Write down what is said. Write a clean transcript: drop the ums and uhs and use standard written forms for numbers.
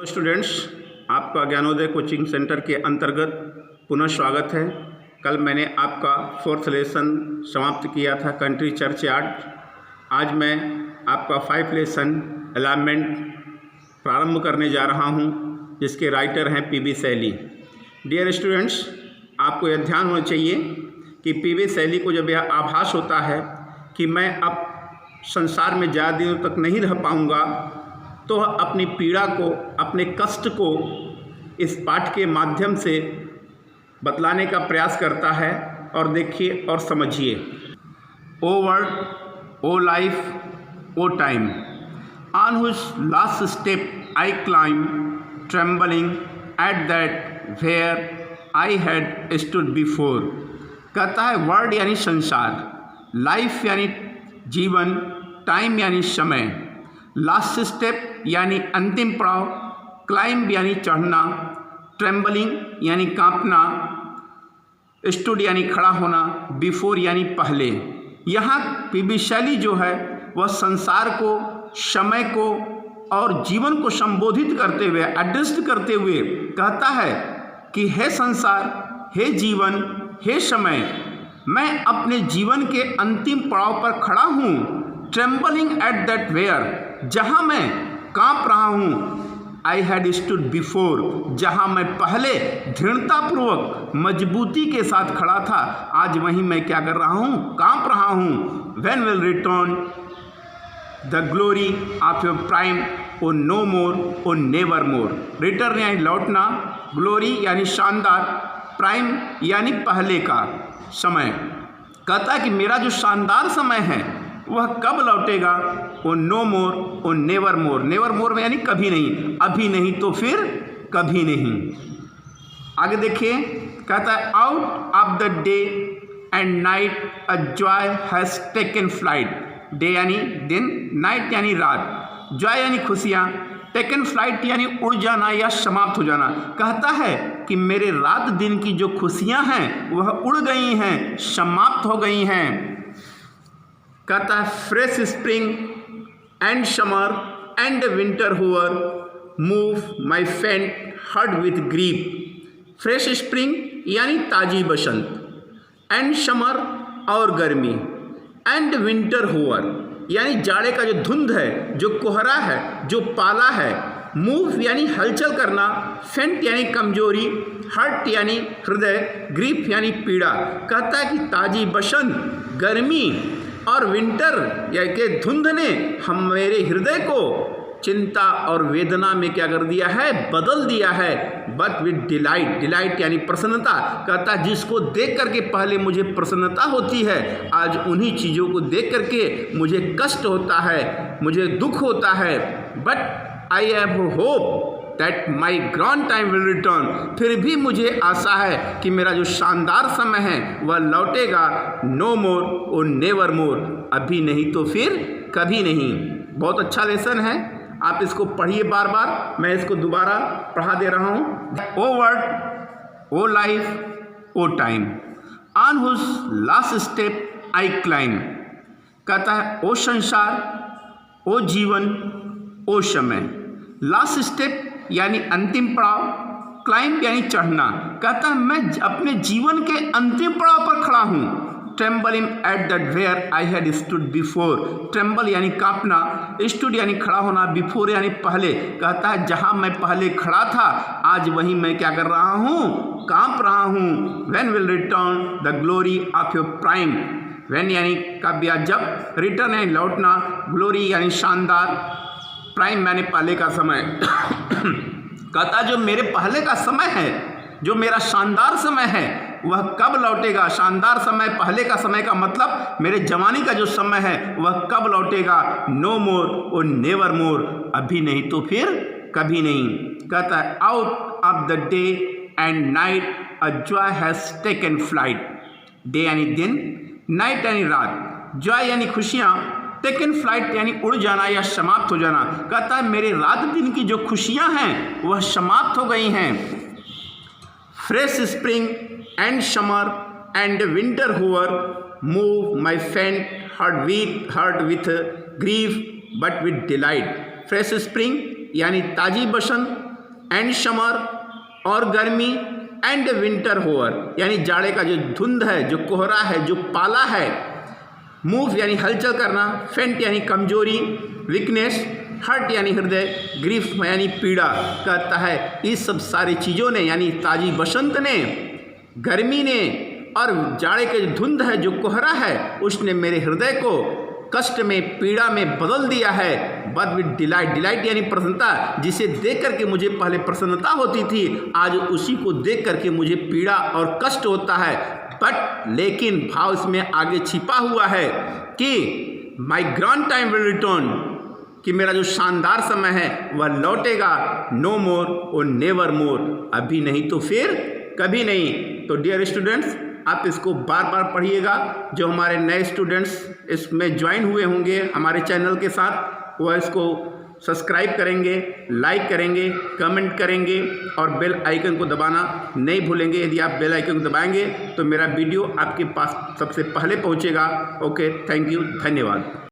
Students, आपका Gyanodaya coaching centre के अंतर्गत पुनः स्वागत है। कल मैंने आपका 4th लेसन समाप्त किया था, कंट्री चर्च यार्ड। आज मैं आपका 5 लेसन अलाइनमेंट प्रारंभ करने जा रहा हूं, जिसके राइटर हैं पीबी शैली। डियर स्टूडेंट्स, आपको यह ध्यान होना चाहिए कि पीबी शैली को जब यह आभास होता है कि मैं अब संसार में ज़्यादा दिनों तक नहीं रह पाऊँगा, तो वह अपनी पीड़ा को, अपने कष्ट को इस पाठ के माध्यम से बतलाने का प्रयास करता है। और देखिए और समझिए। O world, O life, O time, on whose last step I climb, trembling at that where I had stood before. कहता है वर्ल्ड यानी संसार, लाइफ यानी जीवन, टाइम यानी समय, लास्ट स्टेप यानी अंतिम पड़ाव, क्लाइंब यानी चढ़ना, ट्रेम्बलिंग यानी कांपना, स्टूड यानी खड़ा होना, बिफोर यानी पहले। यहाँ पीबी शैली जो है वह संसार को, समय को और जीवन को संबोधित करते हुए, एड्रेस करते हुए कहता है कि हे संसार, हे जीवन, हे समय, मैं अपने जीवन के अंतिम पड़ाव पर खड़ा हूँ। ट्रेम्बलिंग एट दैट वेयर, जहाँ मैं कांप रहा हूँ। आई हैड स्टूड बिफोर, जहाँ मैं पहले दृढ़तापूर्वक मजबूती के साथ खड़ा था, आज वहीं मैं क्या कर रहा हूँ, कांप रहा हूँ। When will return the glory of your prime, o no more, o never more. Return यानी लौटना, ग्लोरी यानी शानदार, प्राइम यानी पहले का समय। कहता है कि मेरा जो शानदार समय है वह कब लौटेगा। ओ नो मोर, ओ नेवर मोर। नेवर मोर में यानी कभी नहीं, अभी नहीं तो फिर कभी नहीं। आगे देखिए, कहता है out of the day and night a joy has taken flight. Day यानी दिन, नाइट यानी रात, जॉय यानी खुशियाँ, टेकन फ्लाइट यानी उड़ जाना या समाप्त हो जाना। कहता है कि मेरे रात दिन की जो खुशियाँ हैं वह उड़ गई हैं, समाप्त हो गई हैं। कहता है fresh spring and summer and winter hoar move my faint heart with grief. Fresh spring यानी ताजी बसंत, एंड समर और गर्मी, एंड विंटर हुअर यानी जाड़े का जो धुंध है, जो कोहरा है, जो पाला है। मूव यानी हलचल करना, फेंट यानी कमजोरी, हार्ट यानी हृदय, ग्रीफ यानी पीड़ा। कहता है कि ताजी बसंत, गर्मी और विंटर या के धुंध ने हम मेरे हृदय को चिंता और वेदना में क्या कर दिया है, बदल दिया है। बट विद डिलाइट, डिलाइट यानी प्रसन्नता। कहता जिसको देख करके पहले मुझे प्रसन्नता होती है, आज उन्हीं चीज़ों को देख करके मुझे कष्ट होता है, मुझे दुख होता है। But I have hope that my grand time will return. फिर भी मुझे आशा है कि मेरा जो शानदार समय है वह लौटेगा। नो मोर, ओ नेवर मोर, अभी नहीं तो फिर कभी नहीं। बहुत अच्छा लेसन है, आप इसको पढ़िए बार बार। मैं इसको दोबारा पढ़ा दे रहा हूँ। O world, O life, O time, on whose last step I climb. कहता है ओ संसार, ओ जीवन, ओ समय, लास्ट स्टेप यानी अंतिम पड़ाव, क्लाइंब यानी चढ़ना। कहता है मैं अपने जीवन के अंतिम पड़ाव पर खड़ा हूँ। Trembling at that where I had stood before. Tremble यानी कांपना, स्टूड यानी खड़ा होना, बिफोर यानी पहले। कहता है जहाँ मैं पहले खड़ा था, आज वहीं मैं क्या कर रहा हूँ, कांप रहा हूँ। When will return the glory of your prime. When यानी कब या जब, रिटर्न यानी लौटना, ग्लोरी यानी शानदार, प्राइम यानी पहले का समय। कहता जो मेरे पहले का समय है, जो मेरा शानदार समय है, वह कब लौटेगा। शानदार समय, पहले का समय का मतलब मेरे जवानी का जो समय है वह कब लौटेगा। नो मोर, ओ नेवर मोर, अभी नहीं तो फिर कभी नहीं। कहता है out of the day and night a joy has taken flight. Day यानी दिन, नाइट यानी रात, जॉय यानी खुशियाँ, टेकन फ्लाइट यानी उड़ जाना या समाप्त हो जाना। कहता है मेरे रात दिन की जो खुशियाँ हैं वह समाप्त हो गई हैं। Fresh spring and summer and winter hoar move my faint heart with grief but with delight. Fresh spring यानी ताज़ी बसंत, एंड समर, और गर्मी, एंड विंटर होवर यानी जाड़े का जो धुंध है, जो कोहरा है, जो पाला है, मूव यानी हलचल करना, फेंट यानी कमजोरी, वीकनेस, हर्ट यानी हृदय, ग्रीफ यानी पीड़ा कहता है। इस सब सारी चीज़ों ने यानी ताजी बसंत ने, गर्मी ने और जाड़े के जो धुंध है, जो कोहरा है, उसने मेरे हृदय को कष्ट में, पीड़ा में बदल दिया है। बट विद डिलाइट, डिलाइट यानी प्रसन्नता, जिसे देख करके मुझे पहले प्रसन्नता होती थी, आज उसी को देख करके मुझे पीड़ा और कष्ट होता है। बट लेकिन भाव इसमें आगे छिपा हुआ है कि my grand time will return, कि मेरा जो शानदार समय है वह लौटेगा, नो मोर और नेवर मोर, अभी नहीं तो फिर कभी नहीं। तो डियर स्टूडेंट्स, आप इसको बार बार पढ़िएगा। जो हमारे नए स्टूडेंट्स इसमें ज्वाइन हुए होंगे हमारे चैनल के साथ, वह इसको सब्सक्राइब करेंगे, लाइक करेंगे, कमेंट करेंगे और बेल आइकन को दबाना नहीं भूलेंगे। यदि आप बेल आइकन को दबाएंगे तो मेरा वीडियो आपके पास सबसे पहले पहुंचेगा। ओके, थैंक यू, धन्यवाद।